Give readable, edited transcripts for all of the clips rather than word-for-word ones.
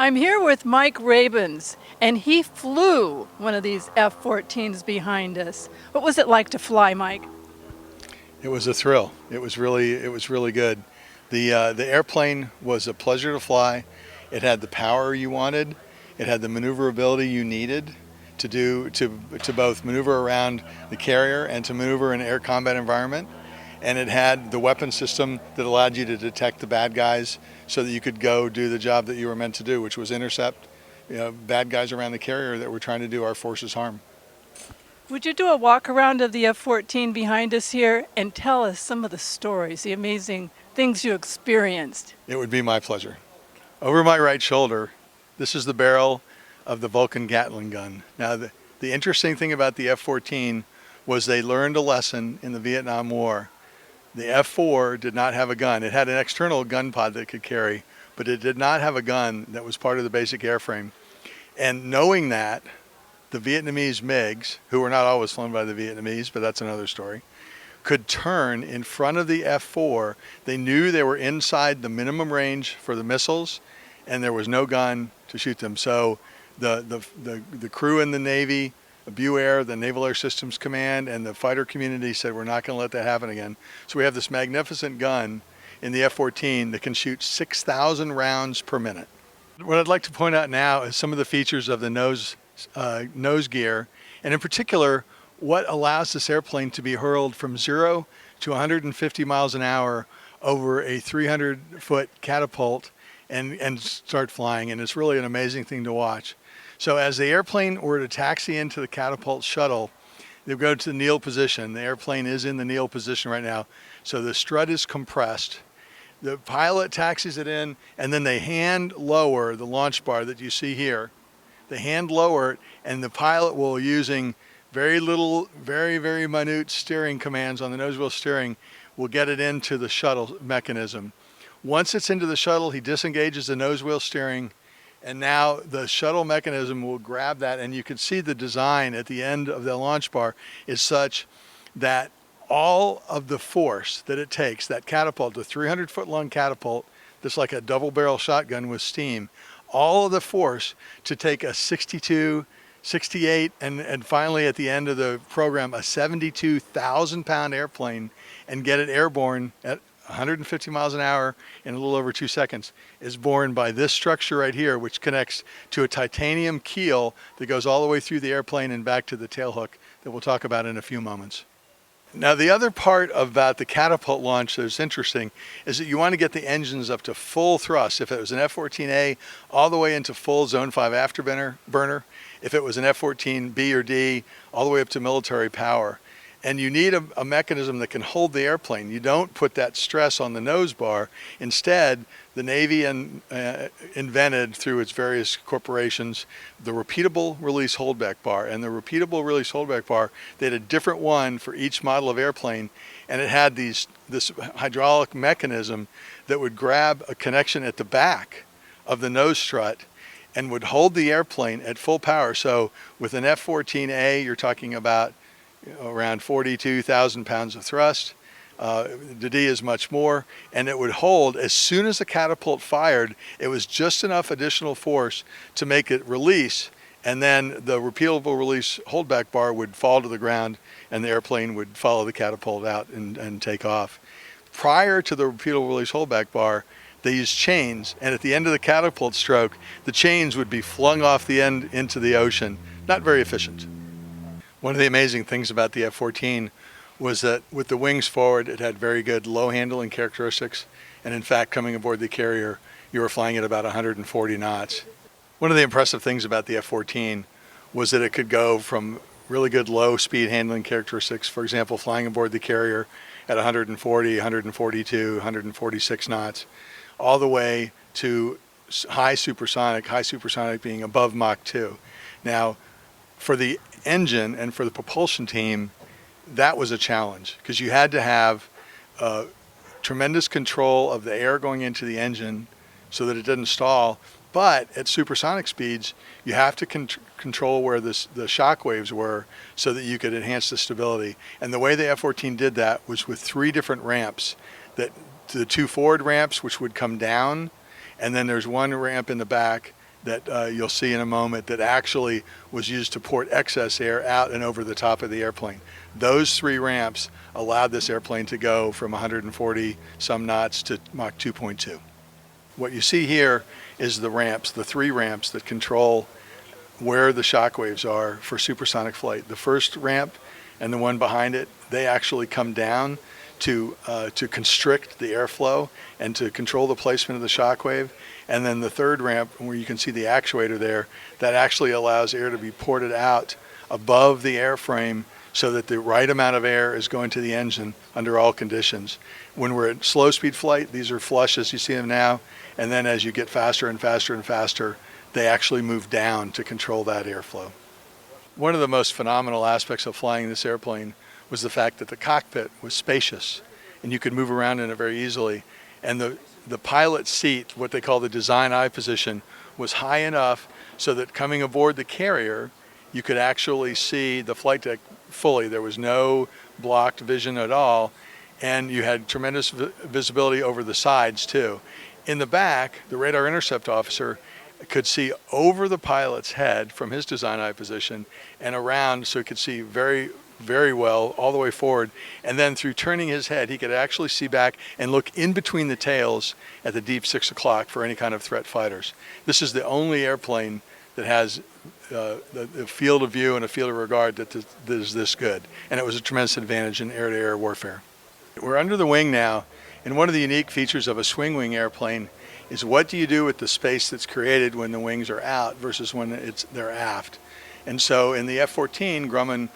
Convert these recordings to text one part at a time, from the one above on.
I'm here with Mike Rabens, and he flew one of these F-14s behind us. What was it like to fly, Mike? It was a thrill. It was really good. The airplane was a pleasure to fly. It had the power you wanted. It had the maneuverability you needed to both maneuver around the carrier and to maneuver in an air combat environment. And it had the weapon system that allowed you to detect the bad guys so that you could go do the job that you were meant to do, which was intercept bad guys around the carrier that were trying to do our forces harm. Would you do a walk around of the F-14 behind us here and tell us some of the stories, the amazing things you experienced? It would be my pleasure. Over my right shoulder, this is the barrel of the Vulcan Gun. Now, the interesting thing about the F-14 was they learned a lesson in the Vietnam War. The F-4 did not have a gun. It had an external gun pod that it could carry, but it did not have a gun that was part of the basic airframe. And knowing that, the Vietnamese MiGs, who were not always flown by the Vietnamese, but that's another story, could turn in front of the F-4. They knew they were inside the minimum range for the missiles, and there was no gun to shoot them. So the crew in the Navy, BUAIR, the Naval Air Systems Command, and the fighter community said, we're not going to let that happen again. So we have this magnificent gun in the F-14 that can shoot 6,000 rounds per minute. What I'd like to point out now is some of the features of the nose gear, and in particular, what allows this airplane to be hurled from 0 to 150 miles an hour over a 300-foot catapult and start flying. And it's really an amazing thing to watch. So as the airplane were to taxi into the catapult shuttle, they go to the kneel position. The airplane is in the kneel position right now. So the strut is compressed. The pilot taxis it in, and then they hand lower the launch bar that you see here. They hand lower it, and the pilot will, using very little, very minute steering commands on the nose wheel steering, will get it into the shuttle mechanism. Once it's into the shuttle, he disengages the nose wheel steering, and now the shuttle mechanism will grab that, and you can see the design at the end of the launch bar is such that all of the force that it takes, that catapult, the 300-foot long catapult, that's like a double-barrel shotgun with steam, all of the force to take a 62, 68, and finally at the end of the program, a 72,000-pound airplane and get it airborne at 150 miles an hour in a little over 2 seconds is borne by this structure right here, which connects to a titanium keel that goes all the way through the airplane and back to the tailhook that we'll talk about in a few moments. Now, the other part about the catapult launch that's interesting is that you want to get the engines up to full thrust. If it was an F-14A, all the way into full Zone 5 afterburner. If it was an F-14B or D, all the way up to military power. And you need a mechanism that can hold the airplane. You don't put that stress on the nose bar. Instead, the Navy invented, through its various corporations, the repeatable release holdback bar. And the repeatable release holdback bar, they had a different one for each model of airplane, and it had this hydraulic mechanism that would grab a connection at the back of the nose strut and would hold the airplane at full power. So with an F-14A, you're talking about around 42,000 pounds of thrust. The D is much more, and it would hold as soon as the catapult fired. It was just enough additional force to make it release, and then the repeatable release holdback bar would fall to the ground, and the airplane would follow the catapult out and take off. Prior to the repeatable release holdback bar, they used chains, and at the end of the catapult stroke, the chains would be flung off the end into the ocean. Not very efficient. One of the amazing things about the F-14 was that with the wings forward, it had very good low handling characteristics. And in fact, coming aboard the carrier, you were flying at about 140 knots. One of the impressive things about the F-14 was that it could go from really good low speed handling characteristics, for example, flying aboard the carrier at 140, 142, 146 knots, all the way to high supersonic being above Mach 2. Now, for the engine and for the propulsion team, that was a challenge because you had to have tremendous control of the air going into the engine so that it didn't stall. But at supersonic speeds, you have to control where the shock waves were so that you could enhance the stability. And the way the F-14 did that was with 3 different ramps. The 2 forward ramps, which would come down, and then there's 1 ramp in the back that you'll see in a moment that actually was used to port excess air out and over the top of the airplane. Those 3 ramps allowed this airplane to go from 140 some knots to Mach 2.2. What you see here is the ramps, the 3 ramps that control where the shock waves are for supersonic flight. The first ramp and the one behind it, they actually come down to constrict the airflow and to control the placement of the shock wave. And then the third ramp, where you can see the actuator there, that actually allows air to be ported out above the airframe so that the right amount of air is going to the engine under all conditions. When we're at slow speed flight, these are flush as you see them now, and then as you get faster and faster and faster, they actually move down to control that airflow. One of the most phenomenal aspects of flying this airplane was the fact that the cockpit was spacious and you could move around in it very easily. And the pilot seat, what they call the design eye position, was high enough so that coming aboard the carrier, you could actually see the flight deck fully. There was no blocked vision at all, and you had tremendous visibility over the sides too. In the back, the radar intercept officer could see over the pilot's head from his design eye position and around, so he could see very, very well all the way forward. And then through turning his head, he could actually see back and look in between the tails at the deep 6 o'clock for any kind of threat fighters. This is the only airplane that has the field of view and a field of regard that is this good. And it was a tremendous advantage in air-to-air warfare. We're under the wing now, and one of the unique features of a swing wing airplane is what do you do with the space that's created when the wings are out versus when they're aft. And so in the F-14, Grumman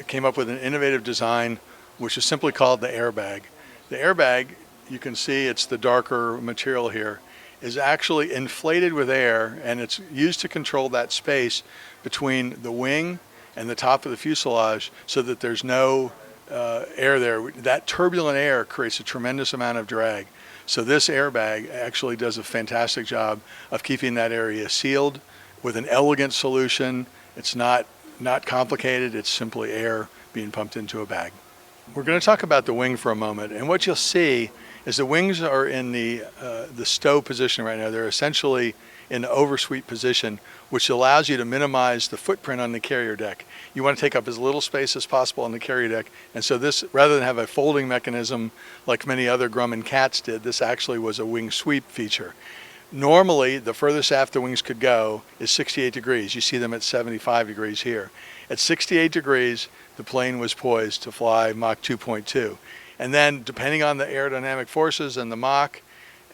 came up with an innovative design which is simply called the airbag. The airbag, you can see it's the darker material here, is actually inflated with air, and it's used to control that space between the wing and the top of the fuselage so that there's no air there. That turbulent air creates a tremendous amount of drag. So this airbag actually does a fantastic job of keeping that area sealed with an elegant solution. It's not complicated, it's simply air being pumped into a bag. We're going to talk about the wing for a moment, and what you'll see is the wings are in the stow position right now. They're essentially in the oversweep position, which allows you to minimize the footprint on the carrier deck. You want to take up as little space as possible on the carrier deck, and so this, rather than have a folding mechanism like many other Grumman cats did, this actually was a wing sweep feature. Normally, the furthest aft the wings could go is 68 degrees. You see them at 75 degrees here. At 68 degrees, the plane was poised to fly Mach 2.2. And then, depending on the aerodynamic forces and the Mach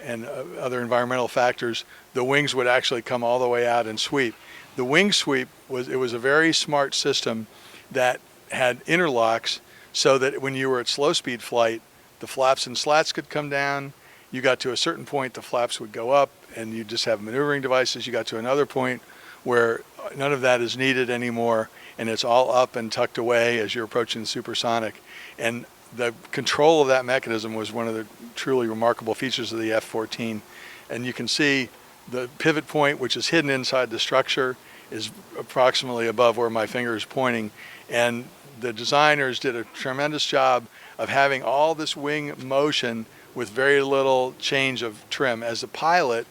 and other environmental factors, the wings would actually come all the way out and sweep. The wing sweep was a very smart system that had interlocks so that when you were at slow speed flight, the flaps and slats could come down. You got to a certain point, the flaps would go up, and you just have maneuvering devices. You got to another point where none of that is needed anymore, and it's all up and tucked away as you're approaching supersonic. And the control of that mechanism was one of the truly remarkable features of the F-14. And you can see the pivot point, which is hidden inside the structure, is approximately above where my finger is pointing. And the designers did a tremendous job of having all this wing motion with very little change of trim. As a pilot,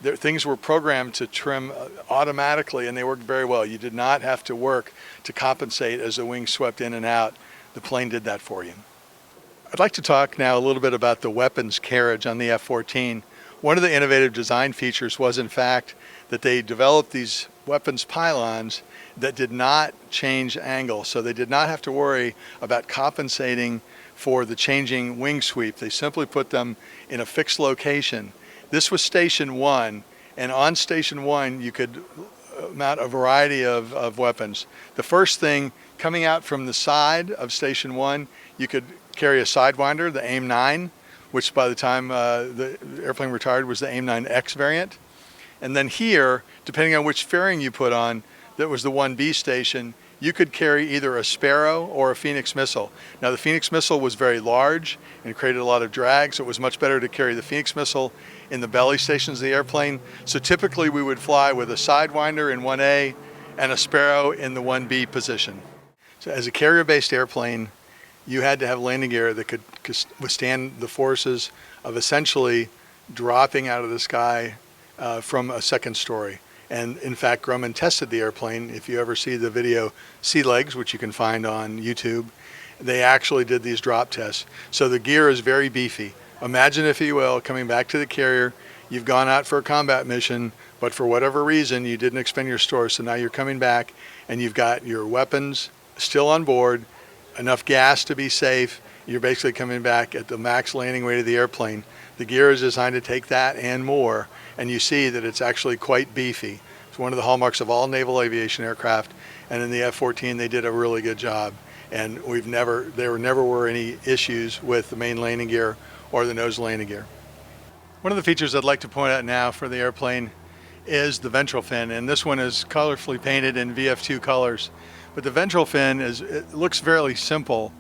things were programmed to trim automatically, and they worked very well. You did not have to work to compensate as the wing swept in and out. The plane did that for you. I'd like to talk now a little bit about the weapons carriage on the F-14. One of the innovative design features was, in fact, that they developed these weapons pylons that did not change angle, so they did not have to worry about compensating for the changing wing sweep. They simply put them in a fixed location. This was Station 1, and on Station 1 you could mount a variety of weapons. The first thing, coming out from the side of Station 1, you could carry a Sidewinder, the AIM-9, which by the time the airplane retired was the AIM-9X variant. And then here, depending on which fairing you put on, that was the 1B station, you could carry either a Sparrow or a Phoenix missile. Now the Phoenix missile was very large and created a lot of drag, so it was much better to carry the Phoenix missile in the belly stations of the airplane. So typically we would fly with a Sidewinder in 1A and a Sparrow in the 1B position. So as a carrier-based airplane, you had to have landing gear that could withstand the forces of essentially dropping out of the sky from a second story. And in fact, Grumman tested the airplane. If you ever see the video Sea Legs, which you can find on YouTube, they actually did these drop tests. So the gear is very beefy. Imagine, if you will, coming back to the carrier, you've gone out for a combat mission, but for whatever reason you didn't expend your stores, so now you're coming back and you've got your weapons still on board, enough gas to be safe. You're basically coming back at the max landing weight of the airplane. The gear is designed to take that and more, and you see that it's actually quite beefy. It's one of the hallmarks of all naval aviation aircraft, and in the F-14 they did a really good job. And there never were any issues with the main landing gear or the nose landing gear. One of the features I'd like to point out now for the airplane is the ventral fin, and this one is colorfully painted in VF2 colors. But the ventral fin it looks fairly simple,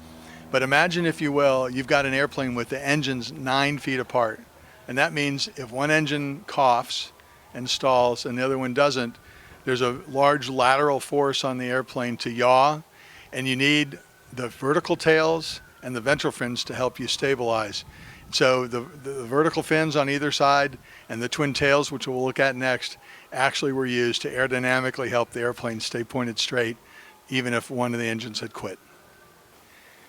but imagine, if you will, you've got an airplane with the engines 9 feet apart, and that means if one engine coughs and stalls and the other one doesn't, there's a large lateral force on the airplane to yaw, and you need the vertical tails and the ventral fins to help you stabilize. So the vertical fins on either side and the twin tails, which we'll look at next, actually were used to aerodynamically help the airplane stay pointed straight, even if one of the engines had quit.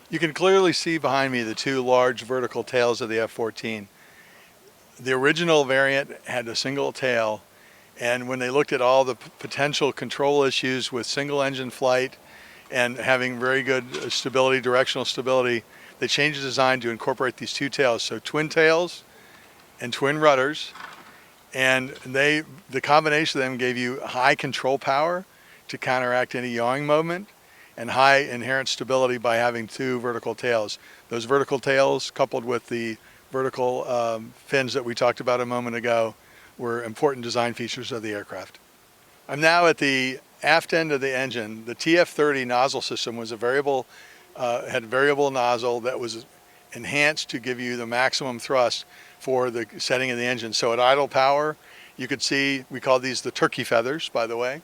You can clearly see behind me the 2 large vertical tails of the F-14. The original variant had a single tail, and when they looked at all the potential control issues with single engine flight and having very good stability, directional stability, they changed the design to incorporate these 2 tails. So twin tails and twin rudders, and the combination of them gave you high control power to counteract any yawing movement and high inherent stability by having 2 vertical tails. Those vertical tails, coupled with the vertical fins that we talked about a moment ago, were important design features of the aircraft. I'm now at the aft end of the engine. The TF-30 nozzle system was had variable nozzle that was enhanced to give you the maximum thrust for the setting of the engine. So at idle power, you could see, we call these the turkey feathers, by the way.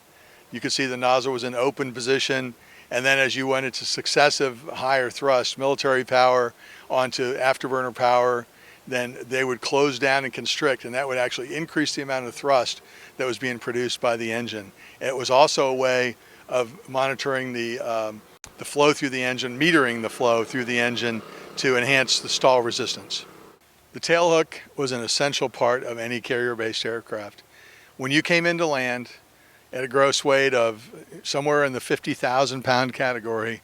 You could see the nozzle was in open position, and then as you went into successive higher thrust, military power onto afterburner power, then they would close down and constrict, and that would actually increase the amount of thrust that was being produced by the engine. It was also a way of monitoring the flow through the engine, metering the flow through the engine to enhance the stall resistance. The tailhook was an essential part of any carrier-based aircraft. When you came into land at a gross weight of somewhere in the 50,000-pound category,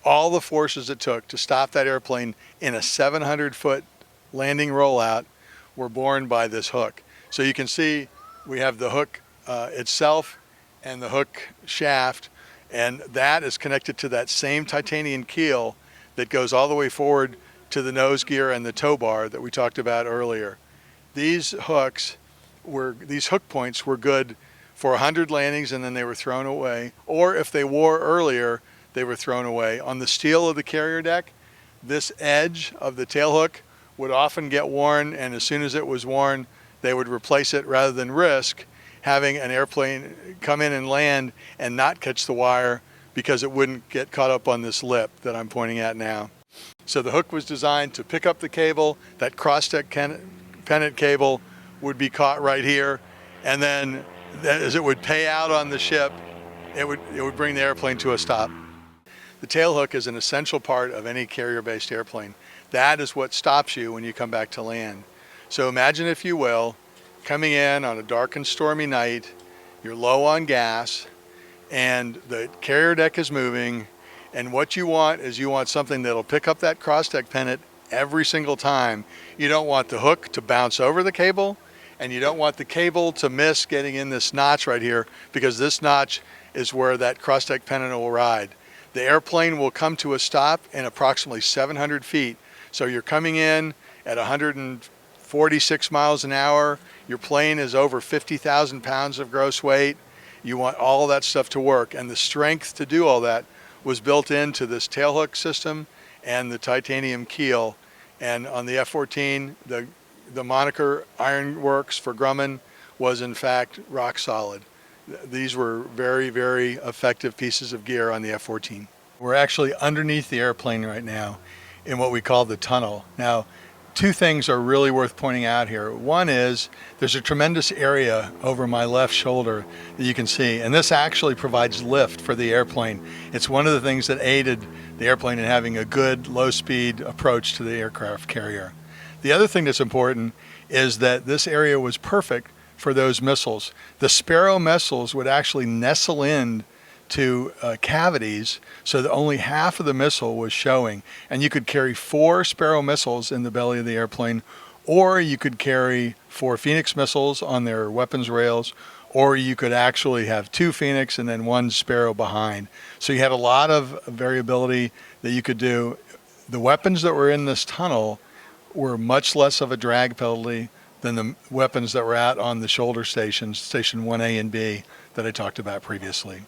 all the forces it took to stop that airplane in a 700-foot landing rollout were borne by this hook. So you can see we have the hook itself and the hook shaft, and that is connected to that same titanium keel that goes all the way forward to the nose gear and the tow bar that we talked about earlier. These hook points were good for 100 landings, and then they were thrown away, or if they wore earlier, they were thrown away. On the steel of the carrier deck, this edge of the tailhook would often get worn, and as soon as it was worn, they would replace it rather than risk having an airplane come in and land and not catch the wire because it wouldn't get caught up on this lip that I'm pointing at now. So the hook was designed to pick up the cable. That cross-deck pennant cable would be caught right here, and then as it would pay out on the ship, it would bring the airplane to a stop. The tail hook is an essential part of any carrier-based airplane. That is what stops you when you come back to land. So imagine, if you will, coming in on a dark and stormy night, you're low on gas, and the carrier deck is moving, and what you want is something that'll pick up that cross-deck pennant every single time. You don't want the hook to bounce over the cable, and you don't want the cable to miss getting in this notch right here, because this notch is where that cross-deck pennant will ride. The airplane will come to a stop in approximately 700 feet. So you're coming in at 146 miles an hour. Your plane is over 50,000 pounds of gross weight. You want all that stuff to work, and the strength to do all that was built into this tailhook system and the titanium keel. And on the F-14, the moniker Ironworks for Grumman was in fact rock solid. These were very, very effective pieces of gear on the F-14. We're actually underneath the airplane right now in what we call the tunnel. Now, Two things are really worth pointing out here. One is there's a tremendous area over my left shoulder that you can see, and this actually provides lift for the airplane. It's one of the things that aided the airplane in having a good low-speed approach to the aircraft carrier. The other thing that's important is that this area was perfect for those missiles. The Sparrow missiles would actually nestle in to cavities so that only half of the missile was showing, and you could carry 4 Sparrow missiles in the belly of the airplane, or you could carry 4 Phoenix missiles on their weapons rails, or you could actually have 2 Phoenix and then 1 Sparrow behind. So you had a lot of variability that you could do. The weapons that were in this tunnel were much less of a drag penalty than the weapons that were out on the shoulder stations, station 1A and B, that I talked about previously.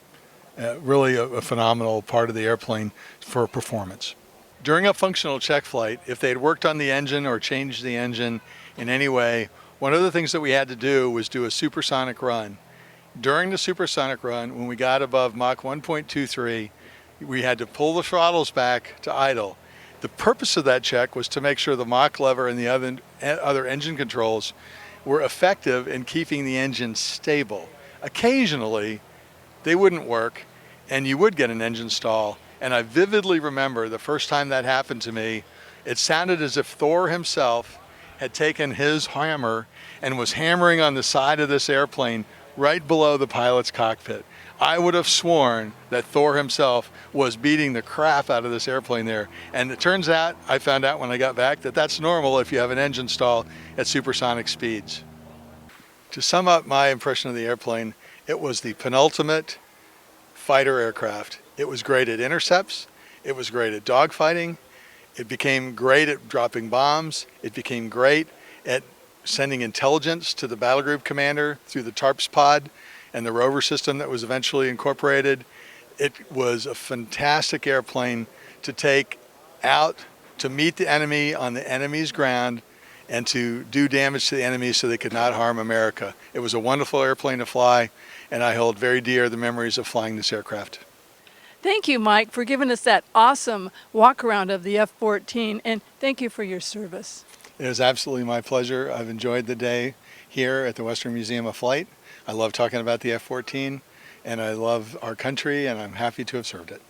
Really a phenomenal part of the airplane for performance. During a functional check flight, if they had worked on the engine or changed the engine in any way, one of the things that we had to do was do a supersonic run. During the supersonic run, when we got above Mach 1.23, we had to pull the throttles back to idle. The purpose of that check was to make sure the Mach lever and the other engine controls were effective in keeping the engine stable. Occasionally, they wouldn't work, and you would get an engine stall. And I vividly remember the first time that happened to me, it sounded as if Thor himself had taken his hammer and was hammering on the side of this airplane right below the pilot's cockpit. I would have sworn that Thor himself was beating the crap out of this airplane there. And it turns out, I found out when I got back, that that's normal if you have an engine stall at supersonic speeds. To sum up my impression of the airplane, it was the penultimate fighter aircraft. It was great at intercepts. It was great at dogfighting. It became great at dropping bombs. It became great at sending intelligence to the battle group commander through the TARPS pod and the rover system that was eventually incorporated. It was a fantastic airplane to take out to meet the enemy on the enemy's ground and to do damage to the enemy so they could not harm America. It was a wonderful airplane to fly, and I hold very dear the memories of flying this aircraft. Thank you, Mike, for giving us that awesome walk around of the F-14, and thank you for your service. It was absolutely my pleasure. I've enjoyed the day here at the Western Museum of Flight. I love talking about the F-14, and I love our country, and I'm happy to have served it.